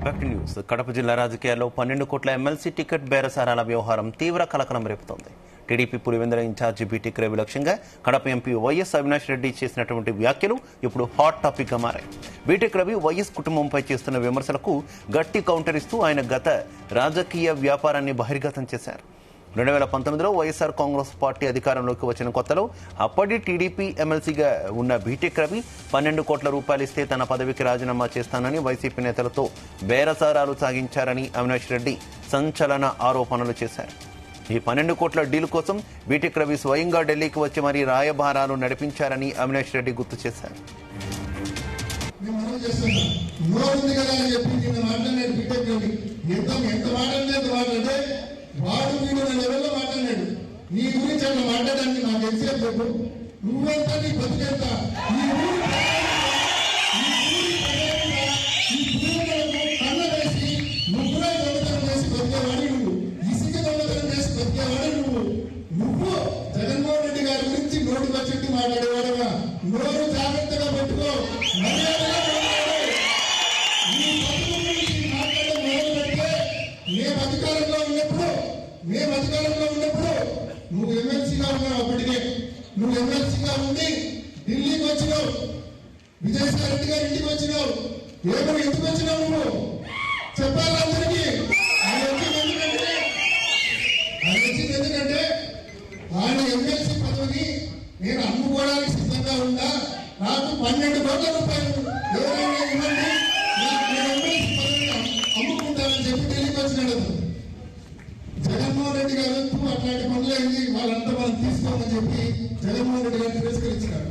Back to news. Kadapa జిల్లా రాజకీయాల్లో 12 కోట్ల ఎమ్మెల్సీ టికెట్ బేరసారాల వ్యవహారం తీవ్ర కలకలం రేపుతోంది. TDP Pulivendula incharge BTech Ravi లక్ష్యంగా కడప ఎంపీ వైఎస్ అవినాష్ రెడ్డి చేసినటువంటి వ్యాఖ్యలు ఇప్పుడు హాట్ టాపిక్ గా మారాయి. బీటెక్ రవి వైఎస్ కుటుంబంపై చేస్తున్న విమర్శలకు గట్టి కౌంటర్ ఇస్తూ ఆయన గత రాజకీయ వ్యాపారాన్ని బహిర్గతం చేశారు. 2019లో వైఎస్ఆర్ కాంగ్రెస్ పార్టీ అధికారంలోకి వచ్చిన కొత్తలో అప్పటి టీడీపీ ఎమ్మెల్సీగా ఉన్న బీటెక్ రవి 12 కోట్ల రూపాయలు ఇస్తే తన పదవికి రాజీనామా చేస్తానని వైసీపీ నేతలతో బేరసారాలు సాగించారని అవినాష్ రెడ్డి సంచలన ఆరోపణలు చేశారు. ఈ 12 కోట్ల డీల్ కోసం బీటెక్ రవి స్వయంగా ఢిల్లీకి వచ్చి మరీ రాయబారాలు నడిపించారని అవినాష్ రెడ్డి గుర్తు చేశారు. వాడు వీడు లెవెల్లో మాట్లాడాడు. నీ గురించి అట్లా మాట్లాడడానికి నాకు ఎక్సేపు చెప్పు. నువ్వెంత, నీ బతుకెంత, కన్న వేసి ముగ్గురే దొంగతనం చేసి బతికేవాడి నువ్వు, ఇసుక దొంగతనం చేసి బతికేవాడి నువ్వు జగన్మోహన్ రెడ్డి గారి గురించి నోటికి వచ్చి మాట్లాడేవాడుగా. నోరు జాగ్రత్తగా పెట్టుకో. మేము అధికారంలో ఉన్నప్పుడు నువ్వు ఎమ్మెల్సీగా ఉన్నావు. అప్పటికే నువ్వు ఎమ్మెల్సీగా ఉండి ఢిల్లీకి వచ్చినావు, విజయసాయి రెడ్డి గారి ఇంటికి వచ్చినావు. ఎందుకు వచ్చినావు నువ్వు చెప్పాలి అందరికీ. ఆయన వచ్చింది ఎందుకంటే ఆయన ఎమ్మెల్సీ పదవిని నేను అమ్ముకోవడానికి సిద్ధంగా ఉందా, నాకు 12 కోట్ల రూపాయలు ఎవరైనా ఇవ్వండి, నేను ఎమ్మెల్సీ పదవిని అమ్ముకుంటానని చెప్పి ఢిల్లీకి వచ్చినాడు. జగన్మోహన్ రెడ్డి గారు అట్లాంటి పనులైంది వాళ్ళంతా మనం తీసుకోమని చెప్పి జగన్మోహన్ రెడ్డి గారిని తిరస్కరించినారు.